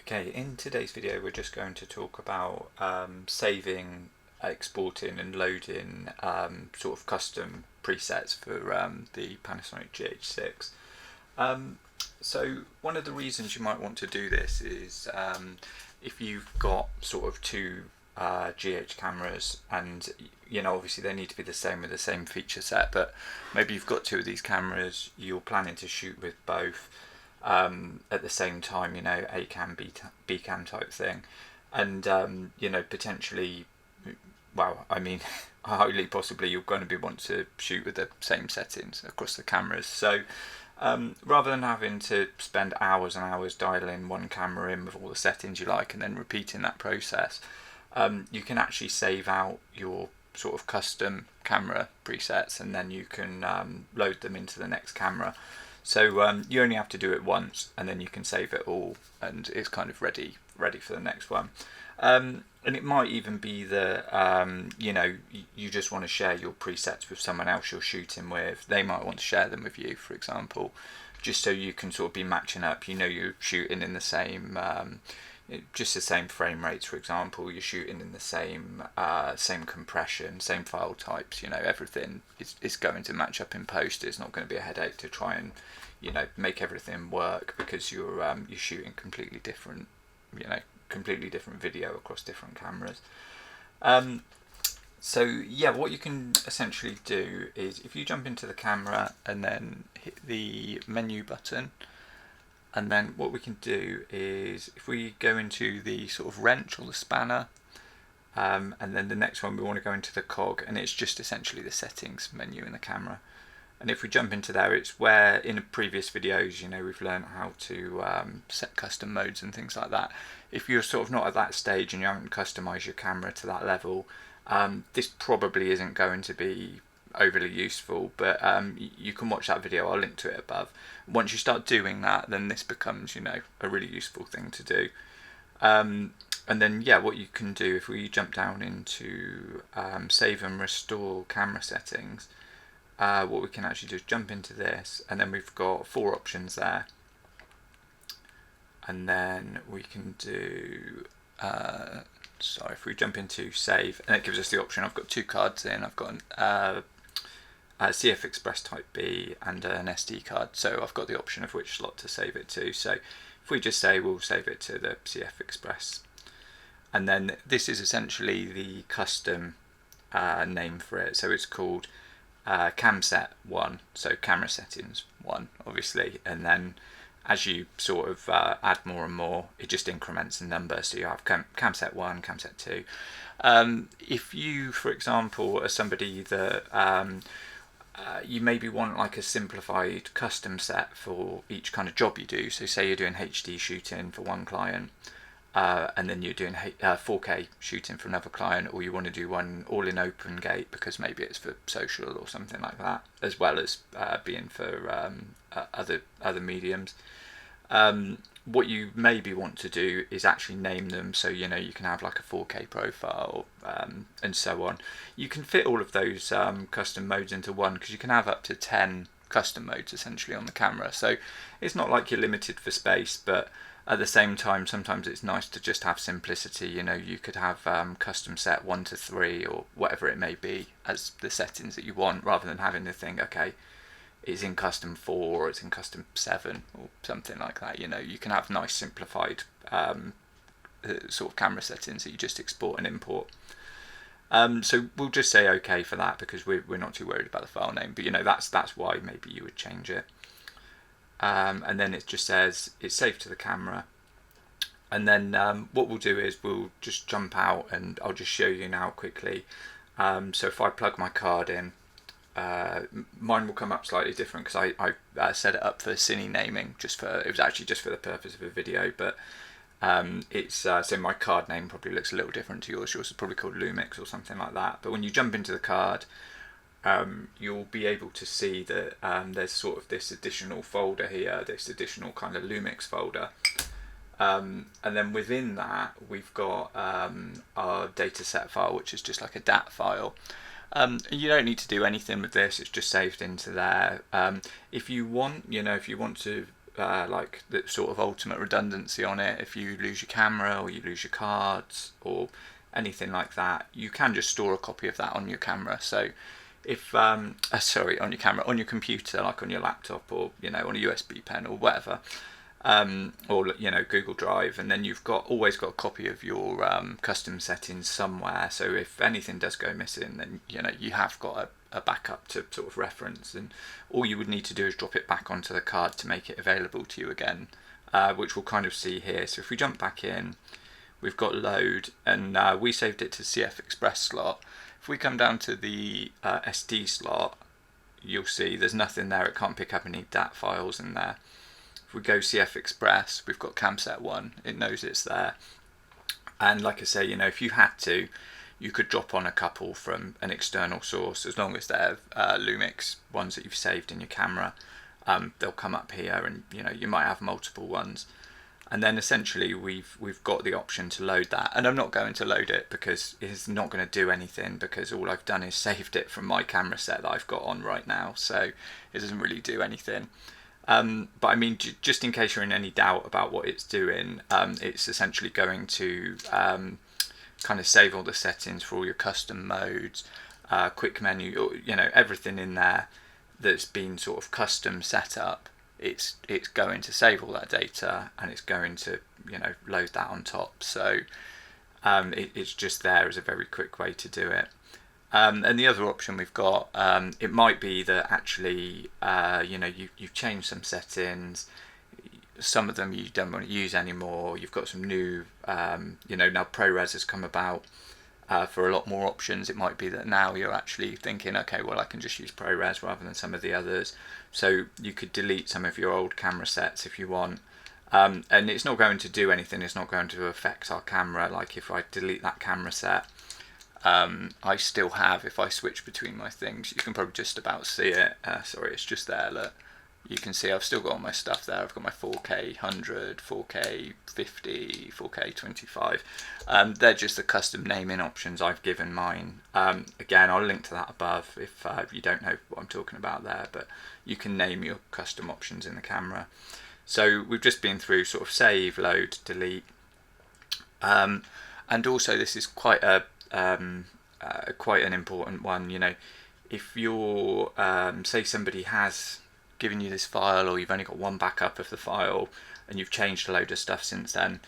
Okay, in today's video we're just going to talk about saving, exporting and loading sort of custom presets for the Panasonic GH6. So one of the reasons you might want to do this is if you've got sort of two GH cameras, and obviously they need to be the same with the same feature set, but maybe you've got two of these cameras, you're planning to shoot with both at the same time, A cam, B cam type thing, and potentially, well, I mean, highly possibly you're going to want to shoot with the same settings across the cameras. So rather than having to spend hours and hours dialing one camera in with all the settings you like and then repeating that process, you can actually save out your sort of custom camera presets, and then you can load them into the next camera. So you only have to do it once, and then you can save it all, and it's kind of ready for the next one. And it might even be that you just want to share your presets with someone else you're shooting with. They might want to share them with you, for example, just so you can sort of be matching up. You're shooting in the same, just the same frame rates, for example. You're shooting in the same compression, same file types. Everything is going to match up in post. It's not going to be a headache to try and make everything work, because you're shooting completely different video across different cameras. So yeah, what you can essentially do is, if you jump into the camera and then hit the menu button, and then what we can do is, if we go into the sort of wrench or the spanner, and then the next one we want to go into the cog, and it's just essentially the settings menu in the camera. And if we jump into there, it's where in previous videos, we've learned how to set custom modes and things like that. If you're sort of not at that stage and you haven't customized your camera to that level, this probably isn't going to be overly useful, but you can watch that video. I'll link to it above. Once you start doing that, then this becomes a really useful thing to do. And then what you can do, if we jump down into save and restore camera settings, what we can actually do is jump into this, and then we've got 4 options there, and then we can do if we jump into save, and it gives us the option. I've got 2 cards in. I've got a CF Express Type B and an SD card, so I've got the option of which slot to save it to. So if we just say we'll save it to the CF Express, and then this is essentially the custom name for it. So it's called camset 1, so camera settings 1, obviously, and then as you sort of add more and more, it just increments the number. So you have camset 1, camset 2. If you, for example, are somebody that you maybe want like a simplified custom set for each kind of job you do, so say you're doing HD shooting for one client, and then you're doing 4K shooting for another client, or you want to do one all in open gate because maybe it's for social or something like that, as well as being for other mediums. What you maybe want to do is actually name them, so you can have like a 4K profile, and so on. You can fit all of those custom modes into one, because you can have up to 10 custom modes essentially on the camera. So it's not like you're limited for space, but at the same time, sometimes it's nice to just have simplicity. You could have custom set 1 to 3 or whatever it may be as the settings that you want, rather than having to think, okay, it's in custom 4 or it's in custom 7 or something like that. You can have nice simplified sort of camera settings that you just export and import. So we'll just say okay for that, because we're not too worried about the file name, but that's why maybe you would change it. And then it just says it's saved to the camera, and then what we'll do is we'll just jump out, and I'll just show you now quickly. So if I plug my card in, mine will come up slightly different, because I set it up for cine naming, it was actually just for the purpose of a video, but it's so my card name probably looks a little different to yours. Yours is probably called Lumix or something like that. But when you jump into the card, you'll be able to see that there's sort of this additional folder here, this additional kind of Lumix folder, and then within that we've got our dataset file, which is just like a DAT file. You don't need to do anything with this, it's just saved into there. If you want to like the sort of ultimate redundancy on it. If you lose your camera or you lose your cards or anything like that, you can just store a copy of that on your camera. So if sorry, on your camera, on your computer, like on your laptop, or on a USB pen or whatever, or Google Drive, and then you've always got a copy of your custom settings somewhere. So if anything does go missing, then you have got a backup to sort of reference, and all you would need to do is drop it back onto the card to make it available to you again, which we'll kind of see here. So if we jump back in, we've got load, and we saved it to CF Express slot. If we come down to the SD slot, you'll see there's nothing there. It can't pick up any DAT files in there. If we go CF Express, we've got camset 1. It knows it's there. And like I say, if you had to, you could drop on a couple from an external source, as long as they're Lumix ones that you've saved in your camera. They'll come up here, and you might have multiple ones. And then essentially we've got the option to load that, and I'm not going to load it because it's not going to do anything, because all I've done is saved it from my camera set that I've got on right now, so it doesn't really do anything. But I mean, just in case you're in any doubt about what it's doing, it's essentially going to kind of save all the settings for all your custom modes, quick menu, everything in there that's been sort of custom set up. It's going to save all that data, and it's going to load that on top. So it's just there as a very quick way to do it. And the other option we've got, it might be that actually you've changed some settings, some of them you don't want to use anymore. You've got some new now ProRes has come about for a lot more options. It might be that now you're actually thinking, okay, well, I can just use ProRes rather than some of the others. So you could delete some of your old camera sets if you want, and it's not going to do anything. It's not going to affect our camera. Like if I delete that camera set, I still have, if I switch between my things, you can probably just about see it. Sorry, it's just there. Look, you can see I've still got all my stuff there. I've got my 4K 100, 4K 50, 4K 25. They're just the custom naming options I've given mine. Again, I'll link to that above if you don't know what I'm talking about there, but you can name your custom options in the camera. So we've just been through sort of save, load, delete, and also this is quite an important one. If you're say somebody has given you this file, or you've only got one backup of the file and you've changed a load of stuff since then,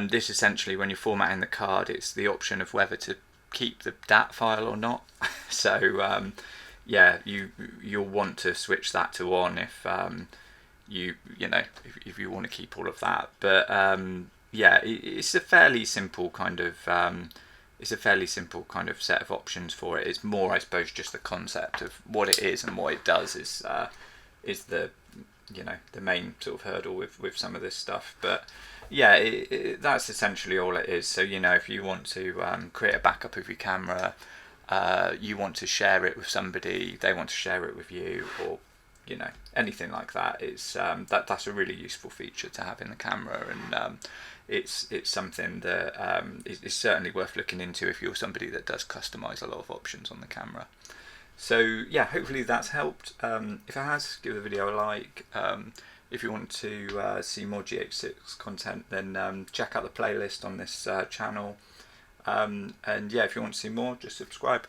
this essentially, when you're formatting the card, it's the option of whether to keep the DAT file or not. So yeah, you'll want to switch that to on if if you want to keep all of that. But yeah, it's a fairly simple kind of set of options for it. It's more, I suppose, just the concept of what it is and what it does is the the main sort of hurdle with some of this stuff. But yeah, that's essentially all it is. So if you want to create a backup of your camera, you want to share it with somebody, they want to share it with you, or anything like that, it's that's a really useful feature to have in the camera, and it's something that is certainly worth looking into if you're somebody that does customize a lot of options on the camera. So yeah, hopefully that's helped. If it has, give the video a like. If you want to see more GH6 content, then check out the playlist on this channel. And yeah, if you want to see more, just subscribe.